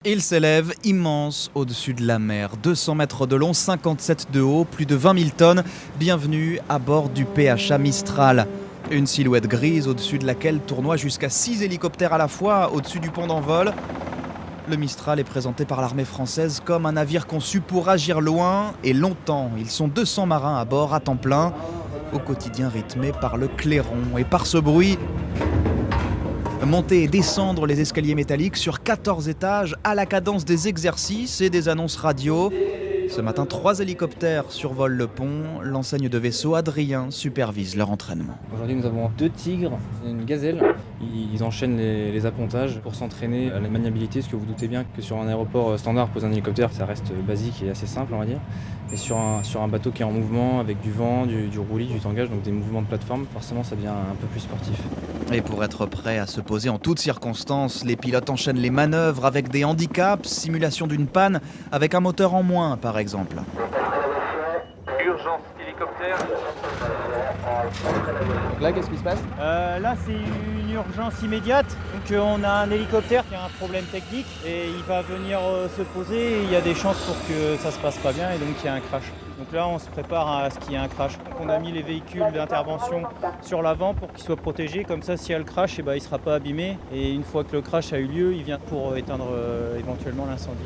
Il s'élève immense au-dessus de la mer. 200 mètres de long, 57 de haut, plus de 20 000 tonnes. Bienvenue à bord du PHA Mistral. Une silhouette grise au-dessus de laquelle tournoient jusqu'à 6 hélicoptères à la fois au-dessus du pont d'envol. Le Mistral est présenté par l'armée française comme un navire conçu pour agir loin et longtemps. Ils sont 200 marins à bord à temps plein, au quotidien rythmé par le clairon et par ce bruit. Monter et descendre les escaliers métalliques sur 14 étages à la cadence des exercices et des annonces radio. Ce matin, 3 hélicoptères survolent le pont. L'enseigne de vaisseau Adrien supervise leur entraînement. Aujourd'hui, nous avons 2 tigres et une gazelle. Ils enchaînent les appontages pour s'entraîner à la maniabilité, parce que vous doutez bien que sur un aéroport standard, poser un hélicoptère, ça reste basique et assez simple, on va dire. Et sur un bateau qui est en mouvement, avec du vent, du roulis, du tangage, donc des mouvements de plateforme, forcément ça devient un peu plus sportif. Et pour être prêt à se poser en toutes circonstances, les pilotes enchaînent les manœuvres avec des handicaps, simulation d'une panne avec un moteur en moins par exemple. Urgence hélicoptère. Donc là, qu'est-ce qui se passe ? Là, c'est une urgence immédiate. Donc, on a un hélicoptère qui a un problème technique et il va venir se poser. Et il y a des chances pour que ça se passe pas bien et donc il y a un crash. Donc là, on se prépare à ce qu'il y ait un crash. Donc, on a mis les véhicules d'intervention sur l'avant pour qu'ils soient protégés. Comme ça, s'il y a le crash, il ne sera pas abîmé. Et une fois que le crash a eu lieu, il vient pour éteindre éventuellement l'incendie.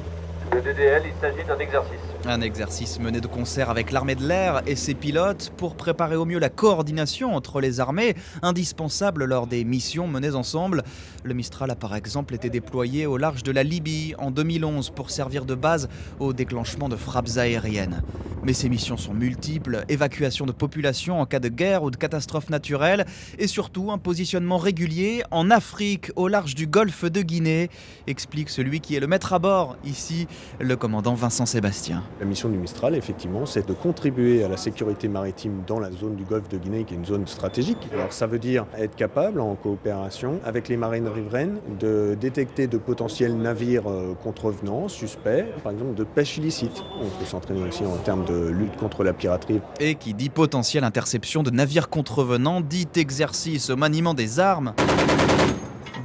Le DDL, il s'agit d'un exercice. Un exercice mené de concert avec l'armée de l'air et ses pilotes pour préparer au mieux la coordination entre les armées, indispensable lors des missions menées ensemble. Le Mistral a par exemple été déployé au large de la Libye en 2011 pour servir de base au déclenchement de frappes aériennes. Mais ces missions sont multiples, évacuation de population en cas de guerre ou de catastrophe naturelle et surtout un positionnement régulier en Afrique au large du golfe de Guinée, explique celui qui est le maître à bord ici, le commandant Vincent Sébastien. La mission du Mistral, effectivement, c'est de contribuer à la sécurité maritime dans la zone du golfe de Guinée, qui est une zone stratégique. Alors ça veut dire être capable, en coopération avec les marines riveraines, de détecter de potentiels navires contrevenants, suspects, par exemple de pêche illicite. On peut s'entraîner aussi en termes de lutte contre la piraterie. Et qui dit potentielle interception de navires contrevenants, dit exercice au maniement des armes.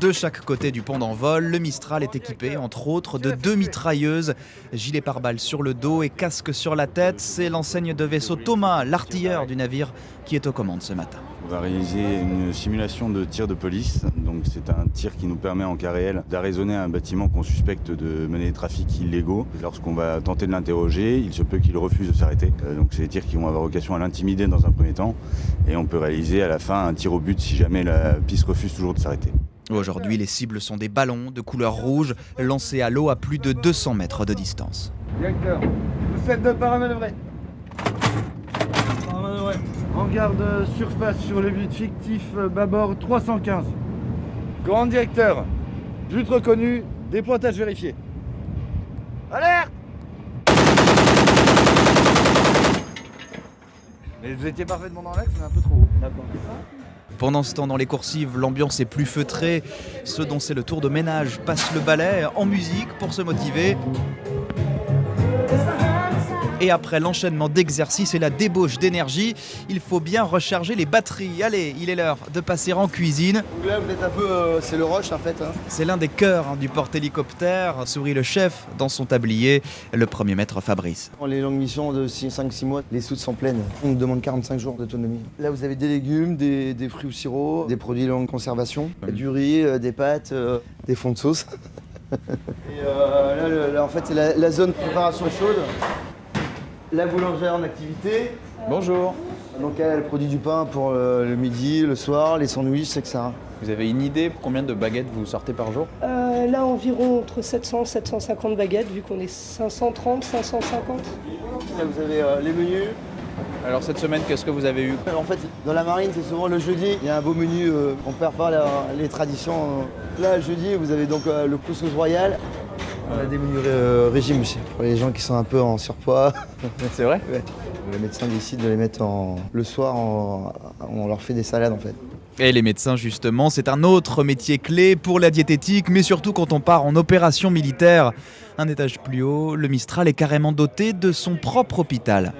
De chaque côté du pont d'envol, le Mistral est équipé, entre autres, de 2 mitrailleuses, gilet pare-balles sur le dos et casque sur la tête. C'est l'enseigne de vaisseau Thomas, l'artilleur du navire, qui est aux commandes ce matin. On va réaliser une simulation de tir de police. Donc c'est un tir qui nous permet en cas réel d'arraisonner un bâtiment qu'on suspecte de mener des trafics illégaux. Lorsqu'on va tenter de l'interroger, il se peut qu'il refuse de s'arrêter. Donc c'est des tirs qui vont avoir vocation à l'intimider dans un premier temps. Et on peut réaliser à la fin un tir au but si jamais la piste refuse toujours de s'arrêter. Aujourd'hui, les cibles sont des ballons de couleur rouge lancés à l'eau à plus de 200 mètres de distance. Directeur, vous faites de paramanœuvrer. Paramanœuvrer. En garde surface sur le but fictif bâbord 315. Grand directeur, but reconnu, dépointage vérifié. Alerte! Mais vous étiez parfaitement dans l'axe, mais un peu trop haut. D'accord. Pendant ce temps, dans les coursives, l'ambiance est plus feutrée. Ceux dont c'est le tour de ménage passent le balai en musique pour se motiver. Et après l'enchaînement d'exercices et la débauche d'énergie, il faut bien recharger les batteries. Allez, il est l'heure de passer en cuisine. Là, vous êtes un peu... c'est le rush, en fait. Hein. C'est l'un des cœurs du porte-hélicoptère, sourit le chef dans son tablier, le premier maître Fabrice. Les longues missions de 5-6 mois, les soutes sont pleines. On nous demande 45 jours d'autonomie. Là, vous avez des légumes, des fruits ou sirop, des produits longue conservation, du riz, des pâtes, des fonds de sauce. Et là, en fait, c'est la zone préparation chaude. La boulangère en activité. Bonjour. Donc elle produit du pain pour le midi, le soir, les sandwichs, etc. Vous avez une idée pour combien de baguettes vous sortez par jour ? Là, environ entre 700 et 750 baguettes, vu qu'on est 530, 550. Là, vous avez les menus. Alors cette semaine, qu'est-ce que vous avez eu ? En fait, dans la marine, c'est souvent le jeudi. Il y a un beau menu, on ne perd pas les traditions. Là, le jeudi, vous avez donc le couscous royal. On a des menus régime aussi, pour les gens qui sont un peu en surpoids. C'est vrai ? Ouais. Le médecin décide de les mettre le soir, on leur fait des salades en fait. Et les médecins, justement, c'est un autre métier clé pour la diététique, mais surtout quand on part en opération militaire. Un étage plus haut, le Mistral est carrément doté de son propre hôpital.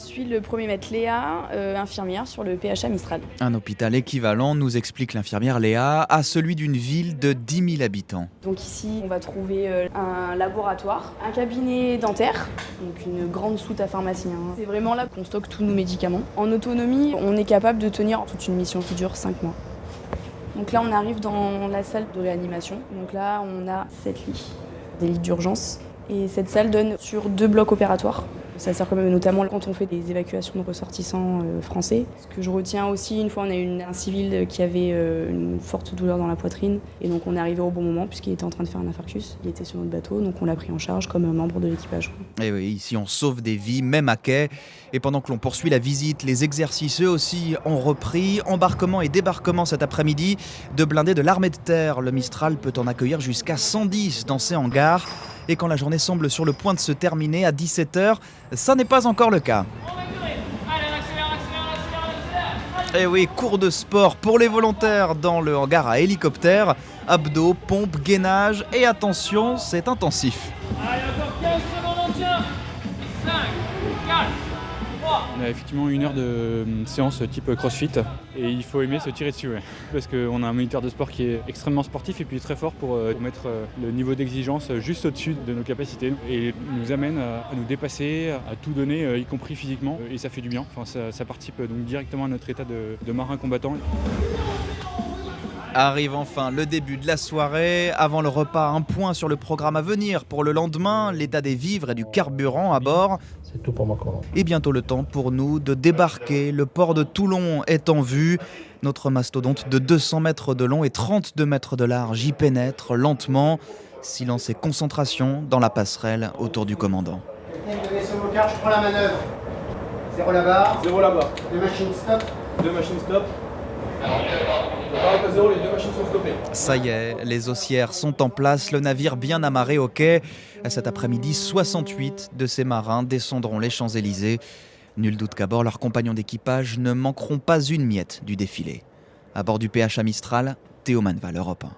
suis le premier maître Léa, infirmière sur le PHA Mistral. Un hôpital équivalent, nous explique l'infirmière Léa, à celui d'une ville de 10 000 habitants. Donc ici, on va trouver un laboratoire, un cabinet dentaire, donc une grande soute à pharmacien. C'est vraiment là qu'on stocke tous nos médicaments. En autonomie, on est capable de tenir toute une mission qui dure 5 mois. Donc là, on arrive dans la salle de réanimation. Donc là, on a 7 lits, des lits d'urgence. Et cette salle donne sur 2 blocs opératoires. Ça sert quand même notamment quand on fait des évacuations de ressortissants français. Ce que je retiens aussi, une fois on a eu un civil qui avait une forte douleur dans la poitrine. Et donc on est arrivé au bon moment puisqu'il était en train de faire un infarctus. Il était sur notre bateau, donc on l'a pris en charge comme un membre de l'équipage. Et oui, ici on sauve des vies, même à quai. Et pendant que l'on poursuit la visite, les exercices eux aussi ont repris. Embarquement et débarquement cet après-midi de blindés de l'armée de terre. Le Mistral peut en accueillir jusqu'à 110 dans ses hangars. Et quand la journée semble sur le point de se terminer à 17h, ça n'est pas encore le cas. Et oui, cours de sport pour les volontaires dans le hangar à hélicoptère. Abdos, pompes, gainage et attention, c'est intensif. Allez, encore 15 secondes, on tient. 5, 4, 3. On a effectivement 1 heure de séance type crossfit et il faut aimer se tirer dessus, ouais. Parce qu'on a un moniteur de sport qui est extrêmement sportif et puis très fort pour mettre le niveau d'exigence juste au-dessus de nos capacités et nous amène à nous dépasser, à tout donner, y compris physiquement, et ça fait du bien. Enfin, ça participe donc directement à notre état de marin combattant. Arrive enfin le début de la soirée. Avant le repas, un point sur le programme à venir pour le lendemain, l'état des vivres et du carburant à bord. C'est tout pour moi. Et bientôt le temps pour nous de débarquer. Le port de Toulon est en vue. Notre mastodonte de 200 mètres de long et 32 mètres de large y pénètre lentement. Silence et concentration dans la passerelle autour du commandant. Je prends la manœuvre. 0 là-bas. 0 là-bas. 2 machines stop. 2 machines stop. À 0, les 2 machines sont stoppées. Ça y est, les haussières sont en place, le navire bien amarré au quai. Cet après-midi, 68 de ces marins descendront les Champs-Élysées. Nul doute qu'à bord, leurs compagnons d'équipage ne manqueront pas une miette du défilé. À bord du PHA Mistral, Théo Manval, Europe 1.